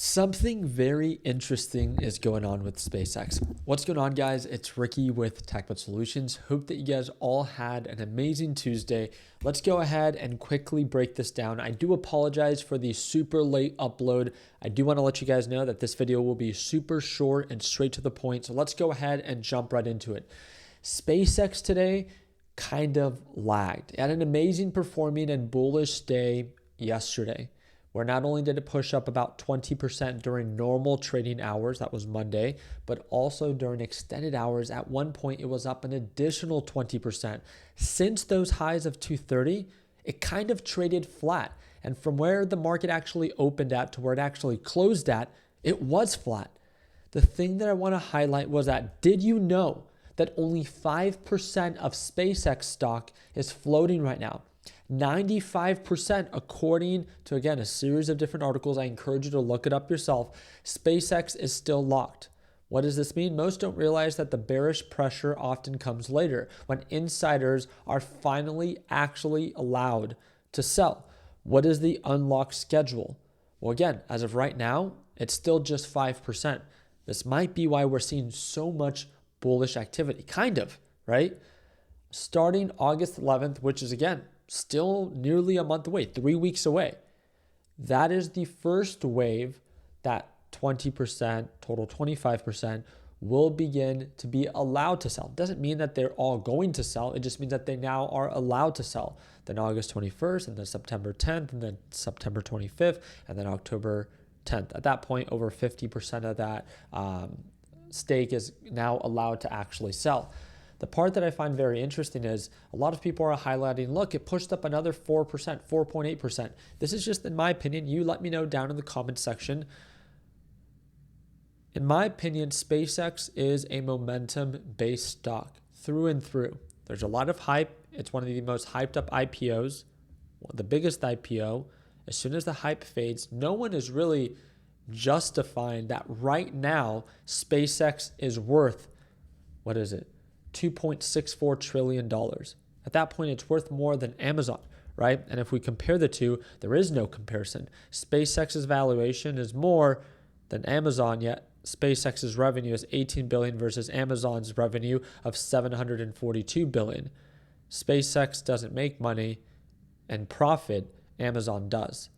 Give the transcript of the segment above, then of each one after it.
Something very interesting is going on with SpaceX. What's going on, guys? It's Ricky with TechBot Solutions. Hope that you guys all had an amazing Tuesday. Let's go ahead and quickly break this down. I do apologize for the super late upload. I do want to let you guys know that this video will be super short and straight to the point. So let's go ahead and jump right into it. SpaceX today kind of lagged. It had an amazing performing and bullish day yesterday, where not only did it push up about 20% during normal trading hours, that was Monday, but also during extended hours. At one point, it was up an additional 20%. Since those highs of 230, it kind of traded flat. And from where the market actually opened at to where it actually closed at, it was flat. The thing that I want to highlight was that, did you know that only 5% of SpaceX stock is floating right now? 95%, according to, again, a series of different articles. I encourage you to look it up yourself. SpaceX is still locked. What does this mean? Most don't realize that the bearish pressure often comes later, when insiders are finally actually allowed to sell. What is the unlock schedule? Well, again, as of right now, it's still just 5%. This might be why we're seeing so much bullish activity, kind of, right? Starting August 11th, which is, again, still nearly a month away, 3 weeks away. That is the first wave that 20%, total 25%, will begin to be allowed to sell. It doesn't mean that they're all going to sell. It just means that they now are allowed to sell. Then August 21st, and then September 10th, and then September 25th, and then October 10th. At that point, over 50% of that stake is now allowed to actually sell. The part that I find very interesting is a lot of people are highlighting, look, it pushed up another 4%, 4.8%. This is just, in my opinion. You let me know down in the comment section. In my opinion, SpaceX is a momentum-based stock through and through. There's a lot of hype. It's one of the most hyped up IPOs, the biggest IPO. As soon as the hype fades, no one is really justifying that right now SpaceX is worth, what is it? $2.64 trillion. At that point, it's worth more than Amazon, right? And if we compare the two, there is no comparison. SpaceX's valuation is more than Amazon, yet SpaceX's revenue is $18 billion versus Amazon's revenue of $742 billion. SpaceX doesn't make money and profit, Amazon does.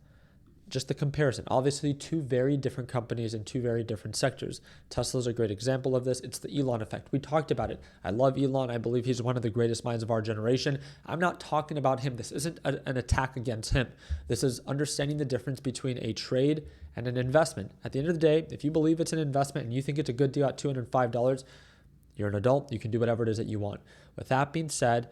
Just the comparison. Obviously, two very different companies in two very different sectors. Tesla's a great example of this. It's the Elon effect. We talked about it. I love Elon. I believe he's one of the greatest minds of our generation. I'm not talking about him. This isn't an attack against him. This is understanding the difference between a trade and an investment. At the end of the day, if you believe it's an investment and you think it's a good deal at $205, you're an adult. You can do whatever it is that you want. With that being said,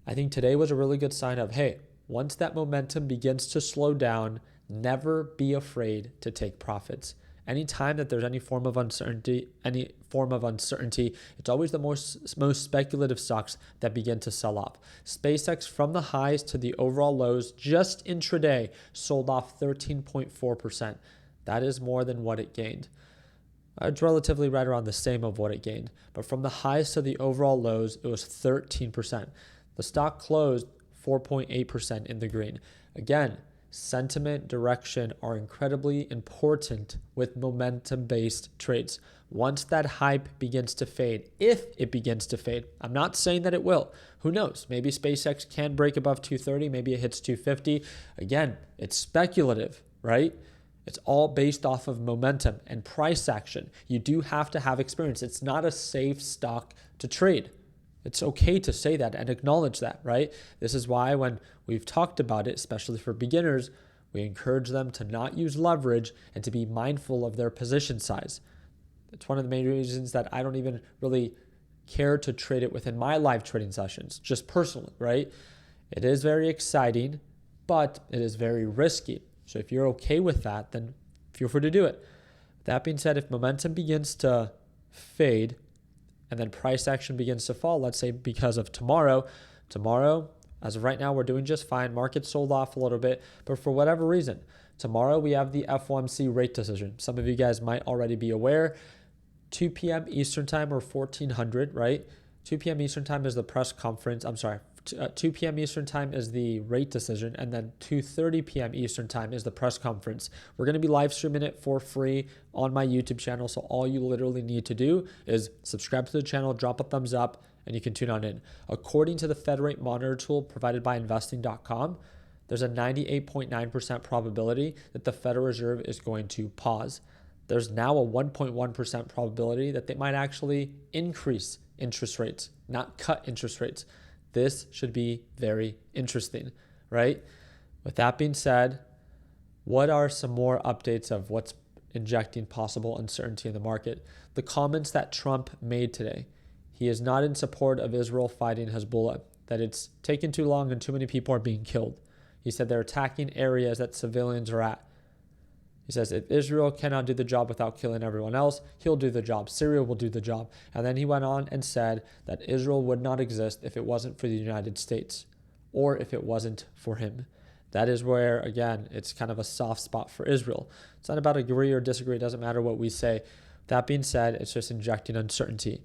I think today was a really good sign of, hey, once that momentum begins to slow down, never be afraid to take profits. Anytime that there's any form of uncertainty, it's always the most speculative stocks that begin to sell off. SpaceX, from the highs to the overall lows, just intraday, sold off 13.4%. That is more than what it gained. It's relatively right around the same of what it gained. But from the highs to the overall lows, it was 13%. The stock closed 4.8% in the green. Again, sentiment, direction are incredibly important with momentum-based trades. Once that hype begins to fade, if it begins to fade, I'm not saying that it will. Who knows? Maybe SpaceX can break above 230. Maybe it hits 250. Again, it's speculative, right? It's all based off of momentum and price action. You do have to have experience. It's not a safe stock to trade. It's okay to say that and acknowledge that, right? This is why when we've talked about it, especially for beginners, we encourage them to not use leverage and to be mindful of their position size. It's one of the main reasons that I don't even really care to trade it within my live trading sessions, just personally, right? It is very exciting, but it is very risky. So if you're okay with that, then feel free to do it. That being said, if momentum begins to fade, and then price action begins to fall, let's say because of tomorrow, as of right now, we're doing just fine. Market sold off a little bit, but for whatever reason, tomorrow we have the FOMC rate decision. Some of you guys might already be aware, 2 p.m. Eastern time or 1400, right? 2 p.m. Eastern time is the press conference. I'm sorry, 2 p.m. Eastern time is the rate decision, and then 2:30 p.m. Eastern time is the press conference. We're going to be live streaming it for free on my YouTube channel, so all you literally need to do is subscribe to the channel, drop a thumbs up, and you can tune on in. According to the Fed Rate Monitor tool provided by investing.com, there's a 98.9% probability that the Federal Reserve is going to pause. There's now a 1.1% probability that they might actually increase interest rates, not cut interest rates. This should be very interesting, right? With that being said, what are some more updates of what's injecting possible uncertainty in the market? The comments that Trump made today. He is not in support of Israel fighting Hezbollah, that it's taken too long and too many people are being killed. He said they're attacking areas that civilians are at. He says if Israel cannot do the job without killing everyone else, he'll do the job. Syria will do the job. And then he went on and said that Israel would not exist if it wasn't for the United States or if it wasn't for him. That is where, again, it's kind of a soft spot for Israel. It's not about agree or disagree. It doesn't matter what we say. That being said, it's just injecting uncertainty.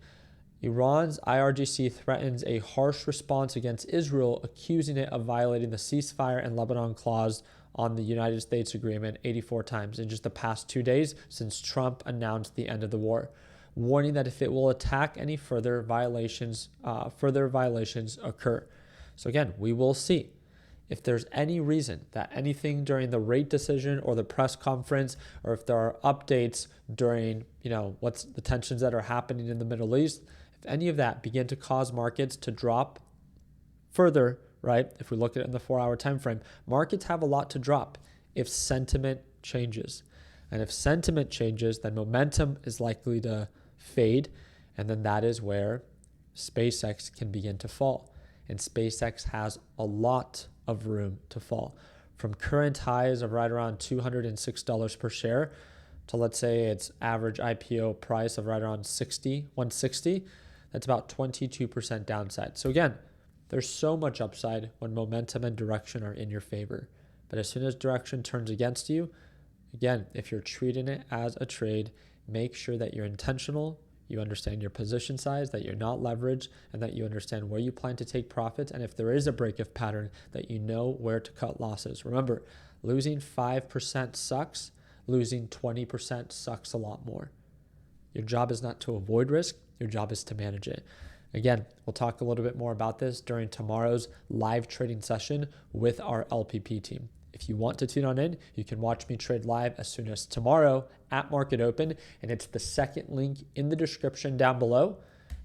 Iran's IRGC threatens a harsh response against Israel, accusing it of violating the ceasefire and Lebanon clause on the United States agreement 84 times in just the past 2 days since Trump announced the end of the war, warning that if it will attack any further violations occur. So again, we will see. If there's any reason that anything during the rate decision or the press conference, or if there are updates during, what's the tensions that are happening in the Middle East, if any of that begin to cause markets to drop further, right? If we look at it in the 4-hour time frame, markets have a lot to drop if sentiment changes. And if sentiment changes, then momentum is likely to fade. And then that is where SpaceX can begin to fall. And SpaceX has a lot of room to fall. From current highs of right around $206 per share to, let's say, its average IPO price of right around $160, that's about 22% downside. So again, there's so much upside when momentum and direction are in your favor. But as soon as direction turns against you, again, if you're treating it as a trade, make sure that you're intentional, you understand your position size, that you're not leveraged, and that you understand where you plan to take profits. And if there is a break of pattern, that you know where to cut losses. Remember, losing 5% sucks. Losing 20% sucks a lot more. Your job is not to avoid risk. Your job is to manage it. Again, we'll talk a little bit more about this during tomorrow's live trading session with our LPP team. If you want to tune on in, you can watch me trade live as soon as tomorrow at market open, and it's the second link in the description down below,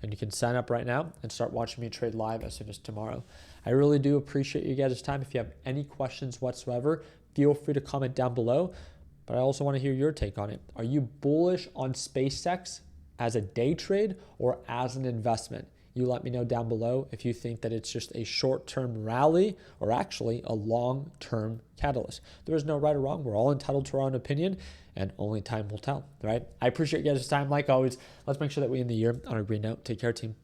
and you can sign up right now and start watching me trade live as soon as tomorrow. I really do appreciate you guys' time. If you have any questions whatsoever, feel free to comment down below, but I also want to hear your take on it. Are you bullish on SpaceX as a day trade or as an investment? You let me know down below if you think that it's just a short-term rally or actually a long-term catalyst. There is no right or wrong. We're all entitled to our own opinion, and only time will tell, right? I appreciate you guys' time. Like always, let's make sure that we end the year on a green note. Take care, team.